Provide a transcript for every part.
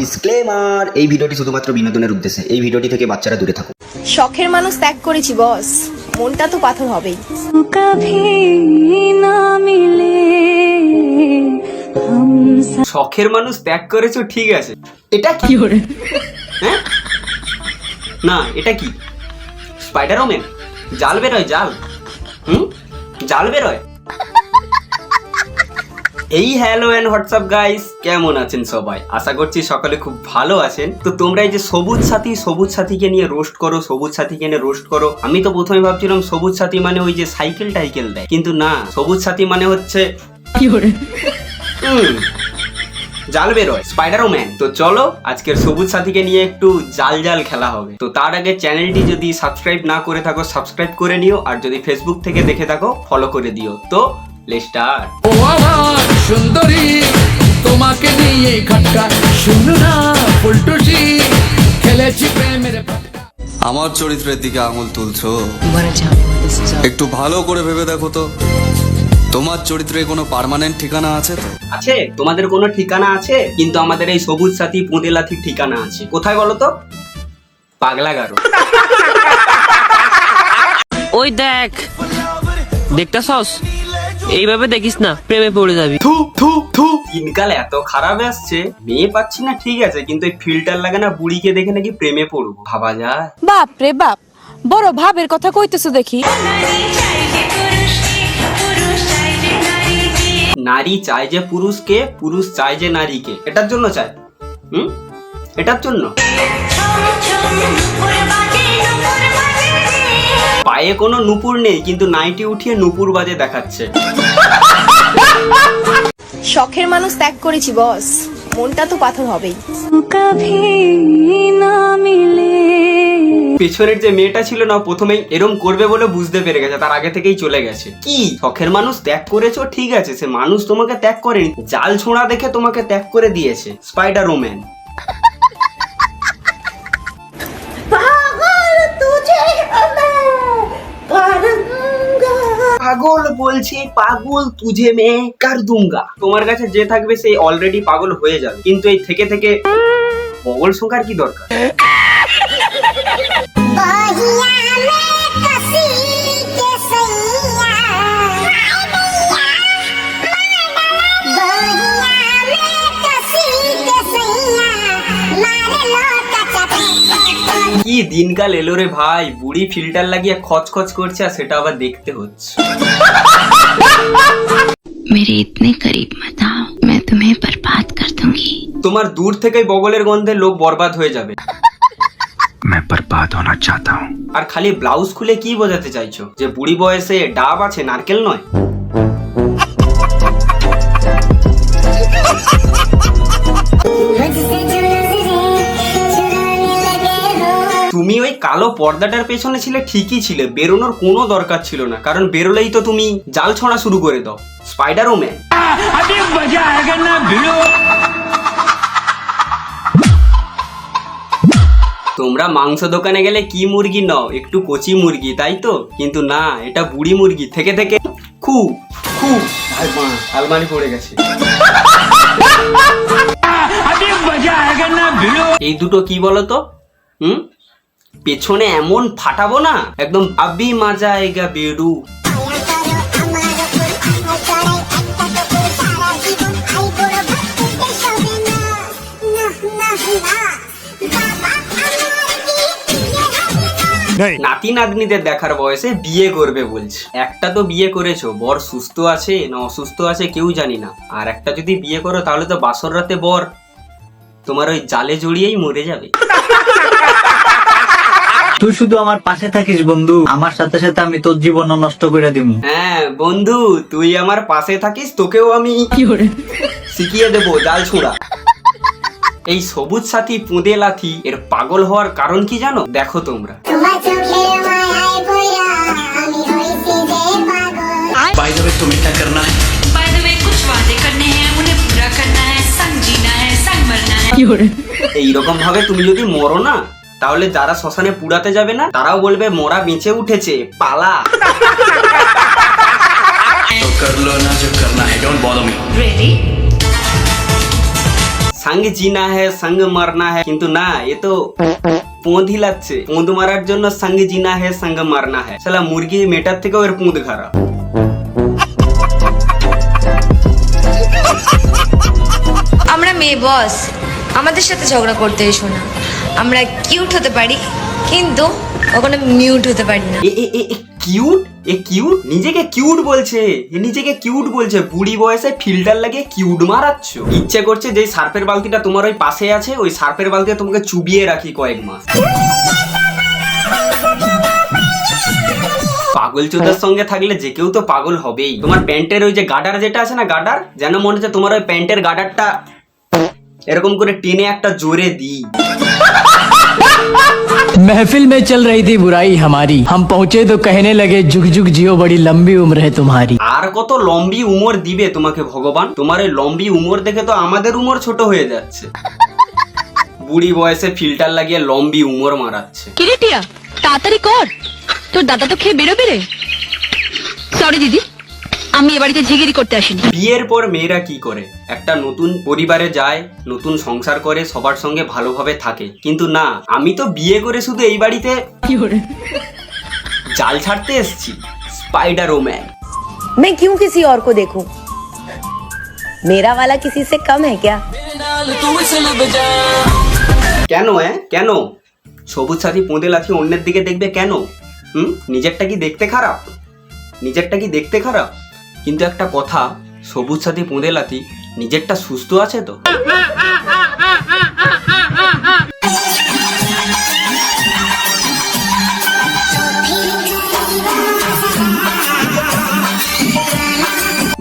Disclaimer, এই ভিডিওটি শুধুমাত্র বিনোদনের উদ্দেশ্যে। এই ভিডিওটি থেকে বাচ্চারা দূরে থাকুন। শখের মানুষ ত্যাগ করেছি বস, মনটা তো পাথর হবেই। শখের মানুষ ত্যাগ করেছো, ঠিক আছে। এটা কি করে? হ্যাঁ না, এটা কি স্পাইডারম্যান? জাল বেরোয়, জাল জাল বেরোয়। এই হ্যালো এন্ড হোয়াটসঅ্যাপ গাইস, কেমন আছেন সবাই? আশা করছি সকালে খুব ভালো আছেন। তো তোমরা এই যে সবুজ সাথীকে নিয়ে রোস্ট করো, সবুজ সাথীকে নিয়ে রোস্ট করো। আমি তো প্রথমে ভাবছিলাম সবুজ সাথী মানে ওই যে সাইকেল টাইকেল দেয়, কিন্তু না, সবুজ সাথী মানে হচ্ছে কি করে জাল বেরোয়, স্পাইডারম্যান। তো চলো আজকের সবুজ সাথীকে নিয়ে একটু জাল খেলা হবে। তো তার আগে চ্যানেলটি যদি সাবস্ক্রাইব না করে থাকো সাবস্ক্রাইব করে নিও, আর যদি ফেসবুক থেকে দেখে থাকো ফলো করে দিও। তো লেটস স্টার্ট। ও আমার সুন্দরী, তোমাকে নিয়ে খটকা শুনো না ফুলটুসি, খেলেছি প্রেমের ফটকা। আমার চরিত্রের দিকে আঙুল তুলছো, একটু ভালো করে ভেবে দেখো তো, তোমার চরিত্রে কোনো পার্মানেন্ট ঠিকানা আছে তো? আছে, তোমাদের কোনো ঠিকানা আছে, কিন্তু আমাদের এই সবুজ সাথী পুঁদেলাথির ঠিকানা আছে। কোথায় বলো তো? পাগলাগারো। ওই দেখ, দেখতাছস? এইভাবে দেখিস না, প্রেমে পড়ে যাবি। দিনকাল এত খারাপ আসছে, মেয়ে পাচ্ছি না ঠিক আছে, কিন্তু এই ফিল্টার লাগানো বুড়িকে দেখে নাকি প্রেমে পড়বো, ভাবা যায়? বাপ রে বাপ, বড় ভাবের কথা কইতেছো দেখি। নারী চায় যে পুরুষকে, পুরুষ চায় যে নারীকে। এটার জন্য চায়, এটার জন্য। পায়ে কোনো নুপুর নেই, কিন্তু নাইটি উঠিয়ে নুপুর বাজে দেখাচ্ছে। শখের মানুষ ত্যাগ করেছি বস, মনটা তো পাথর হবেই। পেছনের যে মেয়েটা ছিল না, প্রথমেই এরম করবে বলে বুঝতে পেরে গেছে, তার আগে থেকেই চলে গেছে। কি শখের মানুষ ত্যাগ করেছো, ঠিক আছে, সে মানুষ তোমাকে ত্যাগ করেনি, জাল ছোঁড়া দেখে তোমাকে ত্যাগ করে দিয়েছে স্পাইডারম্যান। পাগল বলছি, পাগল তুঝে মে কর দুঙ্গা। তোমার কাছে যে থাকবে সেই অলরেডি পাগল হয়ে যাবে, কিন্তু এই থেকে থেকে পাগল সংখ্যার কি দরকার? কি দিনকাল এলো রে ভাই, বুড়ি ফিল্টার লাগিয়ে খচখচ করছে, আর সেটা আবার দেখতে হচ্ছে। मेरे इतने करीब मत आओ, मैं तुम्हें बर्बाद कर दूंगी। তোমার দূর থেকেই বগলের গন্ধে লোক বরবাদ হয়ে যাবে। मैं बर्बाद होना चाहता हूँ। আর খালি ব্লাউজ খুলে কি বোঝাতে চাইছো, যে বুড়ি বয়সে ডাব আছে, নারকেল নয়? তুমি ওই কালো পর্দাটার পেছনে ছিলে, ঠিকই ছিলে, বেরোনোর কোনো দরকার ছিল না, কারণ বেরোলেই তো তুমি জাল ছোঁড়া শুরু করে দাও, স্পাইডারম্যান। তোমরা মাংস দোকানে গেলে কি মুরগি নাও? একটু কচি মুরগি, তাই তো? কিন্তু না, এটা বুড়ি মুরগি। থেকে থেকে খু খু আলমারি পড়ে গেছে। এই দুটো কি বলতো? পেছনে এমন ফাটাবো না, একদম আবি মাজা আয়েগা বেরু। নাতি নাতনিদের দেখার বয়সে বিয়ে করবে বলছে। একটা তো বিয়ে করেছো, বর সুস্থ আছে না অসুস্থ আছে কেউ জানি না, আর একটা যদি বিয়ে করো তাহলে তো বাসর রাতে বর তোমার ওই জালে জড়িয়েই মরে যাবে। তুই শুধু আমার পাশে থাকিস বন্ধু, আমার সাথে সাথে আমি তোর জীবন নষ্ট করে দিব। হ্যাঁ বন্ধু, তুই আমার পাশে থাকিস, তোকেও আমি শিখিয়ে দেবো জাল ছোঁড়া। এই সবুজ সাথী পুঁদেলাথি এর পাগল হওয়ার কারণ কি জানো? দেখো তোমরা। बाय द वे तुम्हें क्या करना है? By the way, कुछ वादे करने हैं, उन्हें पूरा करना है, संग जीना है, संग मरना है। এইরকম ভাবে তুমি যদি মরো না, তাহলে যারা শ্মশানে পুড়াতে যাবে না তারাও বলবে মোরা বেঁচে উঠেছে, পালা। तो कर लो ना जो करना है, डोंट बॉदर मी। Really? সঙ্গ জিনা হ্যায় সঙ্গ মারনা হ্যায়, কিন্তু না, এ তো পোঁদ হিলাচ্ছে। পোঁদ মারার জন্য সঙ্গ জিনা হ্যায় সঙ্গ মারনা হ্যায়। শালা মুরগি মেটার থেকেও এর পোঁদ খারাপ। আমরা মেয়ে বস, আমাদের সাথে ঝগড়া করতে এসো না। আমরা কিউট হতে পারি কিন্তু কখনো মিউট হতে পারি না। কিউট? এ কিউট? নিজেকে কিউট বলছে, এ নিজেকে কিউট বলছে। বুড়ি বয়সে ফিল্টার লাগিয়ে কিউট মারাচ্ছ। ইচ্ছে করছে যে সার্ফের বালতিটা তোমার ওই পাশে আছে, ওই সার্ফের বালতিতে তোমাকে চুবিয়ে রাখি কয়েক মাস। পাগল চোদার সঙ্গে থাকলে যে কেউ তো পাগল হবেই। তোমার প্যান্টের ওই যে গার্ডার যেটা আছে না, গার্ডার, যেন মনে হচ্ছে তোমার ওই প্যান্টের গার্ডারটা এরকম করে টেনে একটা জোরে দিই। महफिल में चल रही थी बुराई हमारी, हम पहुंचे तो कहने लगे जुग जुग जियो बड़ी लंबी उम्र है तुम्हारी। আর কত লম্বি উমর দিবে তোমাকে ভগবান? তোমার এই লম্বি উমর দেখে তো আমাদের উমর ছোট হয়ে যাচ্ছে। বুড়ি বয়সে ফিল্টার লাগিয়ে লম্বি উমর মারাচ্ছে। কিরে টিয়া, তাড়াতাড়ি কর, তোর দাদা তো খেয়ে বেরোবে। সরি দিদি, আমি এ বাড়িতে ঝিগিরি করতে আসিনি। বিয়ের পর মেয়েরা কি করে? একটা নতুন পরিবারে যায়, নতুন সংসার করে, সবার সঙ্গে ভালোভাবে থাকে। কিন্তু না, আমি তো বিয়ে করে শুধু এই বাড়িতে জাল ছাড়তে এসেছি। Spider woman. मैं क्यों किसी और को देखूं? मेरा वाला किसी से कम है क्या? কেন কেন সবুজ সাথী পোঁদে লাথি অন্যের দিকে দেখবে কেন? নিজেরটা কি দেখতে খারাপ? নিজেরটা কি দেখতে খারাপ? কিন্তু একটা কথা, সবুজ সাথী পোঁদে লাথি নিজেরটা সুস্থ আছে তো?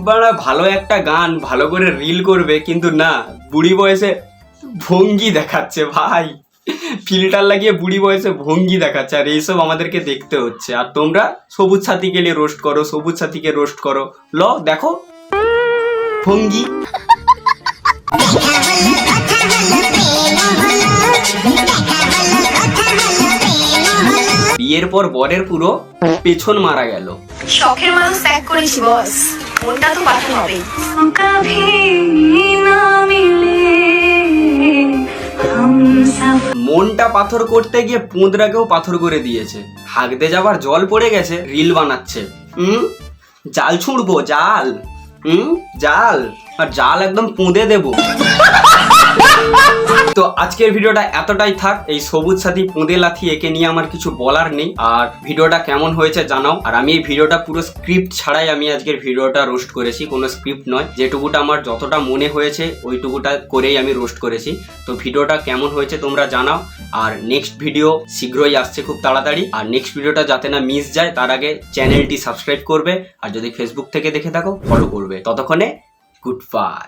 বাড়া ভালো একটা গান, ভালো করে রিল করবে, কিন্তু না, বুড়ি বয়সে ভঙ্গি দেখাচ্ছে ভাই। ফিল্টার লাগিয়ে বুড়ি বয়সে ভঙ্গি দেখাচ্ছে, আর এইসব আমাদেরকে দেখতে হচ্ছে। আর তোমরা সবুজ সাথীকে নিয়ে রোস্ট করো, সবুজ সাথীকে রোস্ট করো। ল দেখো ভঙ্গি। বিয়ের পর বরের পুরো পেছন মারা গেল। শখের মানুষ ত্যাগ করেছি বস, মনটা তো পাথর হবেই। মনটা পাথর করতে গিয়ে পোঁদরাকেও পাথর করে দিয়েছে। হাগতে যাবার জল পড়ে গেছে, রিল বানাচ্ছে। জাল ছুঁড়বো, জাল, জাল, আর জাল একদম পুঁদে দেবো। তো আজকের ভিডিওটা এতটাই থাক। এই সবুজ সাথী পোঁদে লাথি, একে নিয়ে আমার কিছু বলার নেই। আর ভিডিওটা কেমন হয়েছে জানাও। আর আমি এই ভিডিওটা পুরো স্ক্রিপ্ট ছাড়াই আমি আজকের ভিডিওটা রোস্ট করেছি, কোনো স্ক্রিপ্ট নয়। যেটুকুটা আমার যতটা মনে হয়েছে ওইটুকুটা করেই আমি রোস্ট করেছি। তো ভিডিওটা কেমন হয়েছে তোমরা জানাও। আর নেক্সট ভিডিও শীঘ্রই আসছে, খুব তাড়াতাড়ি। আর নেক্সট ভিডিওটা যাতে না মিস যায়, তার আগে চ্যানেলটি সাবস্ক্রাইব করবে। আর যদি ফেসবুক থেকে দেখে থাকো, ফলো করবে। ততক্ষণে গুড বাই।